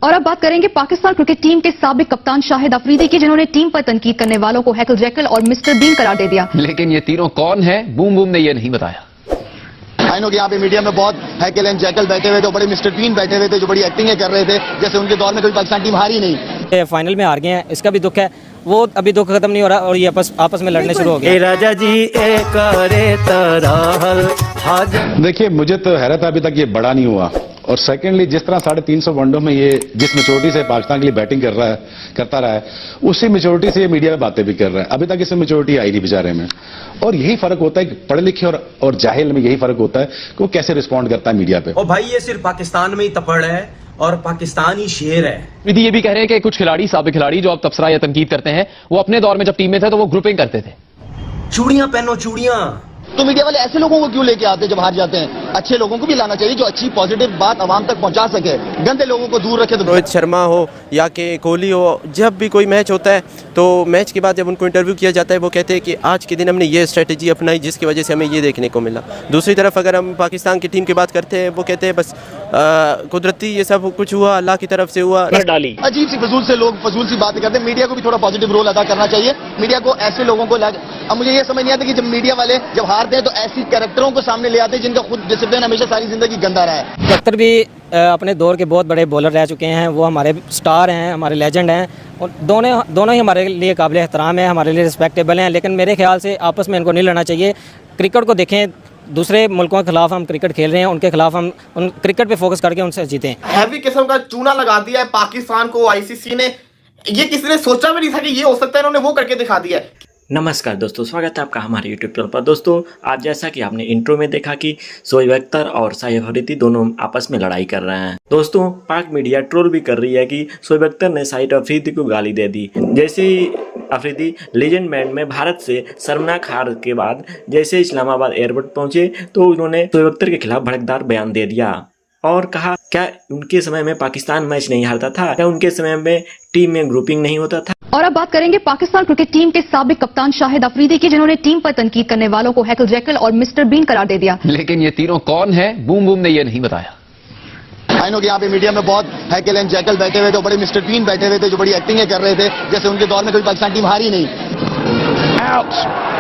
और अब बात करेंगे पाकिस्तान क्रिकेट टीम के साबिक कप्तान शाहिद अफरीदी की, जिन्होंने टीम पर तनकीद करने वालों को हैकल जैकल और मिस्टर बीन करार दे दिया। लेकिन ये तीनों कौन है, बूम बूम ने ये नहीं बताया। आई नो कि यहाँ पे मीडिया में बहुत हैकल एंड जैकल बैठे हुए थे, बड़े मिस्टर बीन बैठे हुए थे जो बड़ी एक्टिंग कर रहे थे, जैसे उनके दौर में कोई पाकिस्तान टीम हारी नहीं। फाइनल में हार गए हैं, इसका भी दुख है, वो अभी दुख खत्म नहीं हो रहा और ये आपस में लड़ने शुरू हो गए। राजा जी देखिए, मुझे तो हैरत है अभी तक ये बड़ा नहीं हुआ, और सेकेंडली जिस तरह 350 वनडों में ये जिस मेच्योरिटी से पाकिस्तान के लिए बैटिंग करता रहा है, उसी मेच्योरिटी से ये मीडिया में बातें भी कर रहा है। अभी तक इसमें मेच्योरिटी आई नहीं बेचारे में, और यही फर्क होता है कि पढ़े लिखे और जाहिल में यही फर्क होता है कि वो कैसे रिस्पॉन्ड करता है मीडिया पे। और भाई ये सिर्फ पाकिस्तान में ही तपड़ है और पाकिस्तान ही शेर है। विधि ये भी कह रहे हैं कि कुछ खिलाड़ी, साबिक खिलाड़ी जो अब तबसरा या तनकीद करते हैं, वो अपने दौर में जब टीम में थे तो वो ग्रुपिंग करते थे। चूड़ियां पहनो चूड़ियां। तो मीडिया वाले ऐसे लोगों को क्यों लेके आते जब हार जाते हैं? अच्छे लोगों को भी लाना चाहिए जो अच्छी पॉजिटिव बात आवाम तक पहुंचा सके, गंदे लोगों को दूर रखे। तो रोहित शर्मा हो या कि कोहली हो, जब भी कोई मैच होता है तो मैच के बाद जब उनको इंटरव्यू किया जाता है वो कहते हैं कि आज के दिन हमने ये स्ट्रेटजी अपनाई जिसकी वजह से हमें ये देखने को मिला। दूसरी तरफ अगर हम पाकिस्तान की टीम की बात करते हैं, वो कहते हैं बस कुदरती ये सब कुछ हुआ, अल्लाह की तरफ से हुआ। डाली अजीब सी फजूल सी बातें करते हैं। मीडिया को भी थोड़ा पॉजिटिव रोल अदा करना चाहिए। मीडिया को ऐसे लोगों को अब मुझे ये समझ नहीं आता कि जब मीडिया वाले जब हारते हैं तो ऐसी कैरेक्टरों को सामने ले आते हैं जिनका खुद डिसिप्लिन हमेशा सारी जिंदगी गंदा रहा है। अख्तर भी अपने दौर के बहुत बड़े बॉलर रह चुके हैं, वो हमारे स्टार हैं, हमारे लेजेंड हैं, और दोनों ही हमारे लिए काबिल एहतराम है, हमारे लिए रिस्पेक्टेबल हैं। लेकिन मेरे ख्याल से आपस में इनको नहीं लड़ना चाहिए। क्रिकेट को देखें, दूसरे मुल्कों के खिलाफ हम क्रिकेट खेल रहे हैं, उनके खिलाफ हम उन क्रिकेट पे फोकस करके उनसे जीतें। हैवी किस्म का चूना लगा दिया है पाकिस्तान को आईसीसी ने। ये किसी ने सोचा भी नहीं था कि ये हो सकता है, इन्होंने वो करके दिखा दिया है। नमस्कार दोस्तों, स्वागत है आपका हमारे यूट्यूब चैनल पर। दोस्तों, आज जैसा कि आपने इंट्रो में देखा कि शोएब अख्तर और शाहिद अफरीदी दोनों आपस में लड़ाई कर रहे हैं। दोस्तों, पाक मीडिया ट्रोल भी कर रही है कि शोएब अख्तर ने शाहिद अफरीदी को गाली दे दी। जैसे ही अफरीदी लीजेंड मैच में भारत से शर्मनाक हार के बाद जैसे इस्लामाबाद एयरपोर्ट पहुंचे तो उन्होंने शोएब अख्तर के खिलाफ भड़कदार बयान दे दिया और कहा, क्या उनके समय में पाकिस्तान मैच नहीं हारता था? क्या उनके समय में टीम में ग्रुपिंग नहीं होता था? और अब बात करेंगे पाकिस्तान क्रिकेट टीम के साबिक कप्तान शाहिद अफरीदी की, जिन्होंने टीम पर तनकीद करने वालों को हैकल जैकल और मिस्टर बीन करार दे दिया। लेकिन ये तीनों कौन है, बूम बूम ने ये नहीं बताया। आई नो कि यहाँ पे मीडिया में बहुत हैकल एंड जैकल बैठे हुए थे, बड़े मिस्टर बीन बैठे हुए थे जो बड़ी एक्टिंग कर रहे थे, जैसे उनके दौर में कोई पाकिस्तान टीम हारी नहीं।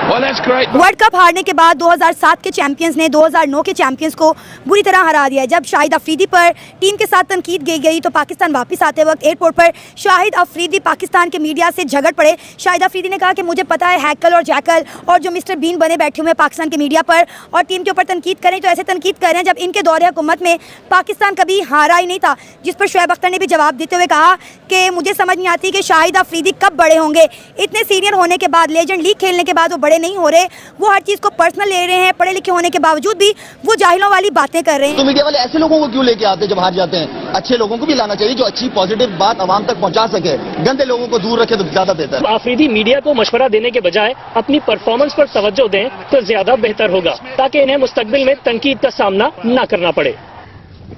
वर्ल्ड कप हारने के बाद 2007 के चैंपियंस ने 2009 के चैंपियंस को बुरी तरह हरा दिया। जब शाहिद अफरीदी पर टीम के साथ तनकीद की गई तो पाकिस्तान वापस आते वक्त एयरपोर्ट पर शाहिद अफरीदी पाकिस्तान के मीडिया से झगड़ पड़े। शाहिद अफरीदी ने कहा कि मुझे पता है हैकल और जैकल और जो मिस्टर बीन बने बैठे हुए हैं पाकिस्तान के मीडिया पर और टीम के ऊपर तनकीद करें तो ऐसे तनकीद कर रहे हैं जब इनके दौरे हुकूमत में पाकिस्तान कभी हारा ही नहीं था। जिस पर शोएब अख्तर ने भी जवाब देते हुए कहा कि मुझे समझ नहीं आती कि शाहिद अफरीदी कब बड़े होंगे। इतने सीनियर होने के बाद, लेजेंड लीग खेलने के बाद वो बड़े नहीं हो रहे, वो हर चीज को पर्सनल ले रहे हैं। पढ़े लिखे होने के बावजूद भी वो जाहिलों वाली बातें कर रहे हैं। तो मीडिया वाले ऐसे लोगों को क्यों लेके आते जब हार जाते हैं? अच्छे लोगों को भी लाना चाहिए जो अच्छी पॉजिटिव बात आवाम तक पहुंचा सके, गंदे लोगों को दूर रखे तो ज्यादा बेहतर। अफरीदी मीडिया को मशवरा देने के बजाय अपनी परफॉर्मेंस पर तवज्जो दें तो ज्यादा बेहतर होगा, ताकि इन्हें मुस्तकबिल में तनकीद का सामना न करना पड़े।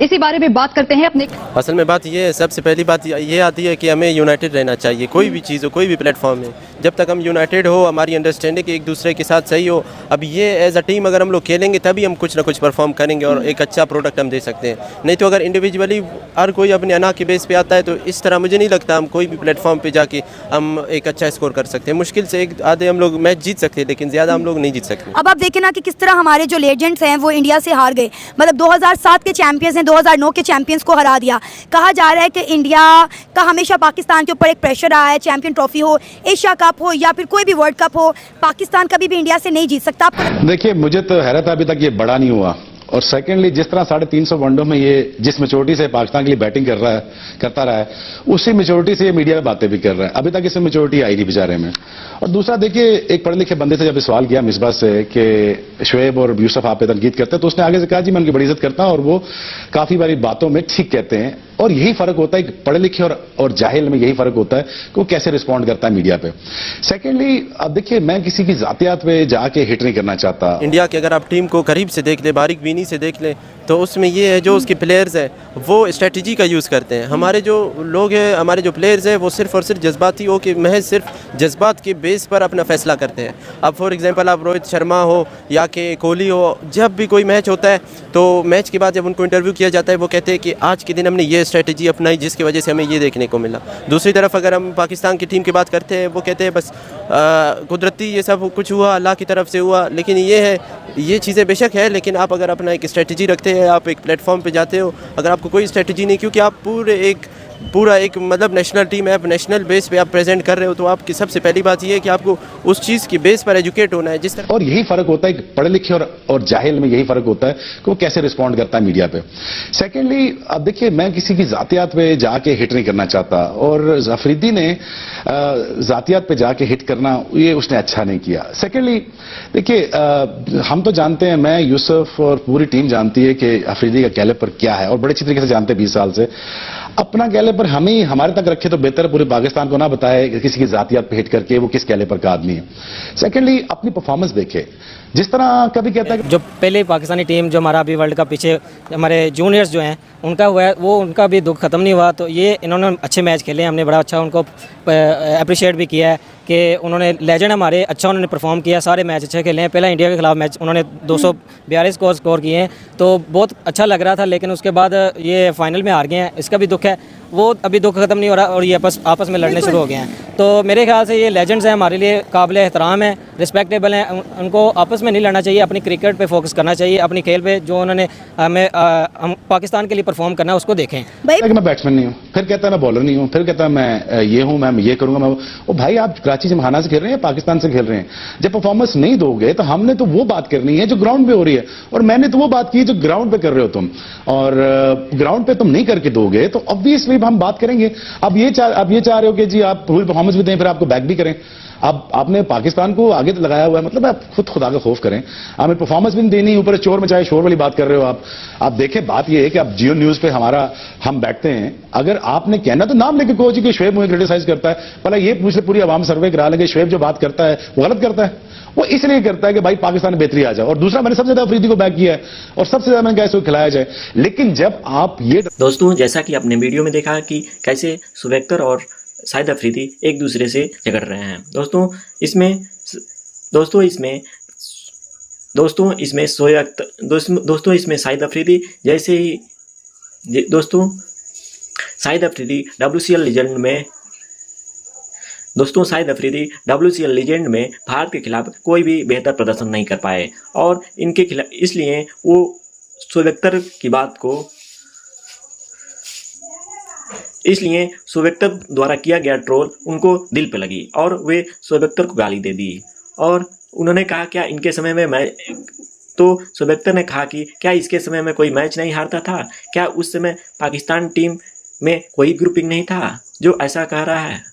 इसी बारे में बात करते हैं अपने। असल में बात ये है, सबसे पहली बात ये आती है कि हमें यूनाइटेड रहना चाहिए। कोई भी चीज़ हो, कोई भी प्लेटफॉर्म में, जब तक हम यूनाइटेड हो, हमारी अंडरस्टैंडिंग एक दूसरे के साथ सही हो। अब ये एज अ टीम अगर हम लोग खेलेंगे तभी हम कुछ ना कुछ परफॉर्म करेंगे और एक अच्छा प्रोडक्ट हम दे सकते हैं। नहीं तो अगर इंडिविजुअली हर कोई अपने अना के बेस पे आता है तो इस तरह मुझे नहीं लगता हम कोई भी प्लेटफॉर्म पे जाके हम एक अच्छा स्कोर कर सकते हैं। मुश्किल से एक आधे हम लोग मैच जीत सकते हैं, लेकिन ज़्यादा हम लोग नहीं जीत सकते। अब आप देखें ना कि किस तरह हमारे जो लेजेंड्स हैं वो इंडिया से हार गए। मतलब 2007 के चैंपियंस ने 2009 के चैंपियंस को हरा दिया। कहा जा रहा है कि इंडिया का हमेशा पाकिस्तान के ऊपर एक प्रेशर रहा है, चैंपियन ट्रॉफी हो, एशिया कप हो या फिर कोई भी वर्ल्ड कप हो, पाकिस्तान कभी भी इंडिया से नहीं जीत सकता। देखिए, मुझे तो हैरत है अभी तक ये बड़ा नहीं हुआ, और सेकेंडली जिस तरह 350 वनडों में ये जिस मेच्योरिटी से पाकिस्तान के लिए बैटिंग करता रहा है, उसी मेच्योरिटी से ये मीडिया में बातें भी कर रहा है। अभी तक इसमें मेच्योरिटी आई नहीं बेचारे में। और दूसरा देखिए, एक पढ़े लिखे बंदे से जब सवाल किया मिसबा से कि शोएब और यूसुफ आप पे तनकीद करते हैं, तो उसने आगे से कहा जी मैं उनकी बड़ी इज्जत करता हूं और वो काफी बारी बातों में ठीक कहते हैं। और यही फर्क होता है कि पढ़े लिखे और जाहिल में यही फर्क होता है कि वो कैसे रिस्पॉन्ड करता है मीडिया पे। सेकेंडली, अब देखिए, मैं किसी की जातियात पे जाके हिट नहीं करना चाहता। इंडिया की अगर आप टीम को करीब से देख ले, बारीक बीनी कहीं से देख लें तो उसमें ये है जो उसके प्लेयर्स हैं वो स्ट्रेटजी का यूज़ करते हैं। हमारे जो लोग हैं, हमारे जो प्लेयर्स हैं वो सिर्फ़ और सिर्फ जज्बाती हो कि महज सिर्फ जज्बात के बेस पर अपना फ़ैसला करते हैं। अब फॉर एग्जांपल आप रोहित शर्मा हो या कि कोहली हो, जब भी कोई मैच होता है तो मैच के बाद जब उनको इंटरव्यू किया जाता है वो कहते हैं कि आज के दिन हमने ये स्ट्रेटजी अपनाई जिसकी वजह से हमें ये देखने को मिला। दूसरी तरफ अगर हम पाकिस्तान की टीम की बात करते हैं वो कहते हैं बस कुदरती ये सब कुछ हुआ, अल्लाह की तरफ से हुआ। लेकिन ये है, ये चीज़ें बेशक है, लेकिन आप अगर अपना एक स्ट्रेटजी रखते हैं, आप एक प्लेटफॉर्म पे जाते हो, अगर आपको कोई स्ट्रेटजी नहीं, क्योंकि आप पूरा एक मतलब नेशनल टीम है, नेशनल बेस पे आप प्रेजेंट कर रहे हो, तो आपकी सबसे पहली बात ये है कि आपको उस चीज़ की बेस पर एजुकेट होना है जिस तरह। और यही फर्क होता है पढ़े लिखे और जाहिल में, यही फर्क होता है कि वो कैसे रिस्पॉन्ड करता है मीडिया पे। सेकेंडली, अब देखिए, मैं किसी की जातियात पे जाके हिट नहीं करना चाहता, और अफरीदी ने जातियात पे जाके हिट करना ये उसने अच्छा नहीं किया। सेकेंडली देखिए, हम तो जानते हैं, मैं, यूसुफ और पूरी टीम जानती है कि अफरीदी का कैलिबर क्या है, और बड़े अच्छी तरीके से जानते हैं 20 साल से। अपना कैलिबर हम ही हमारे तक रखे तो बेहतर है, पूरे पाकिस्तान को ना बताए कि किसी की जातियात पे हिट करके वो किस कैलिबर का आदमी है। सेकेंडली, अपनी परफॉर्मेंस देखे, जिस तरह कभी कहता है जो पहले पाकिस्तानी टीम जो हमारा अभी वर्ल्ड कप पीछे हमारे जूनियर्स जो हैं उनका हुआ है, वो उनका भी दुख खत्म नहीं हुआ। तो ये इन्होंने अच्छे मैच खेले, हमने बड़ा अच्छा उनको अप्रिशिएट भी किया है कि उन्होंने लेजेंड हमारे अच्छा उन्होंने परफॉर्म किया, सारे मैच अच्छे खेले हैं। पहला इंडिया के खिलाफ मैच उन्होंने 242 स्कोर किए हैं, तो बहुत अच्छा लग रहा था। लेकिन उसके बाद ये फाइनल में हार गए हैं, इसका भी दुख है, वो अभी दुख खत्म नहीं हो रहा, और ये आपस में लड़ने शुरू हो गए हैं। तो मेरे ख्याल से ये लेजेंड्स हैं, हमारे लिए काबिल एहतराम है, रिस्पेक्टेबल हैं। उनको आपस में नहीं लड़ना चाहिए, अपनी क्रिकेट पे फोकस करना चाहिए, अपनी खेल पे जो उन्होंने हम पाकिस्तान के लिए परफॉर्म करना है उसको देखें। कि मैं बैट्समैन नहीं हूँ, फिर कहता है मैं बॉलर नहीं हूँ, फिर कहता है मैं ये हूँ, मैं ये करूंगा, मैं वो। भाई, आप कराची जिमखाना से खेल रहे हैं, पाकिस्तान से खेल रहे हैं, जब परफॉर्मेंस नहीं दोगे तो हमने तो वो बात करनी है जो ग्राउंड पे हो रही है, और मैंने तो वो बात की जो ग्राउंड पे कर रहे हो तुम, और ग्राउंड पे तुम नहीं करके दोगे तो ऑब्वियसली हम बात करेंगे। अब ये चाह रहे हो कि जी आप पूरी परफॉर्मेंस भी दें, फिर आपको बैक भी करें। अब आपने पाकिस्तान को आगे तो लगाया हुआ है, मतलब आप खुद खुदा का खौफ करें। हमें परफॉर्मेंस भी नहीं देनी, ऊपर चोर मचाए शोर वाली बात कर रहे हो आप देखें, बात ये है कि आप जियो न्यूज पे हम बैठते हैं, अगर आपने कहना तो नाम लेके कहो जी कि शोएब मुझे क्रिटिसाइज करता है, भला ये पूछ ले, पूरी आवाम सर्वे करा लेंगे, शोएब जो बात करता है वो गलत करता है। वो इसलिए करता है कि भाई पाकिस्तान में बेहतरी आ जाए, और दूसरा, मैंने सबसे ज्यादा अफरीदी को बैक किया है, और सबसे ज्यादा मैंने कहा इसको खिलाया जाए। लेकिन जब आप ये दोस्तों, जैसा कि आपने वीडियो में देखा कि कैसे शुएब अख्तर और शाहिद अफरीदी एक दूसरे से झगड़ रहे हैं। दोस्तों इसमें शोएब अख्तर, दोस्तों इसमें शाहिद अफरीदी जैसे ही शाहिद अफरीदी WCL लीजेंड में भारत के खिलाफ कोई भी बेहतर प्रदर्शन नहीं कर पाए, और इनके खिलाफ इसलिए वो शोएब अख्तर की बात को, इसलिए शोएब अख्तर द्वारा किया गया ट्रोल उनको दिल पे लगी, और वे शोएब अख्तर को गाली दे दी। और उन्होंने कहा क्या इनके समय में शोएब अख्तर ने कहा कि क्या इसके समय में कोई मैच नहीं हारता था, क्या उस समय पाकिस्तान टीम में कोई ग्रुपिंग नहीं था, जो ऐसा कह रहा है।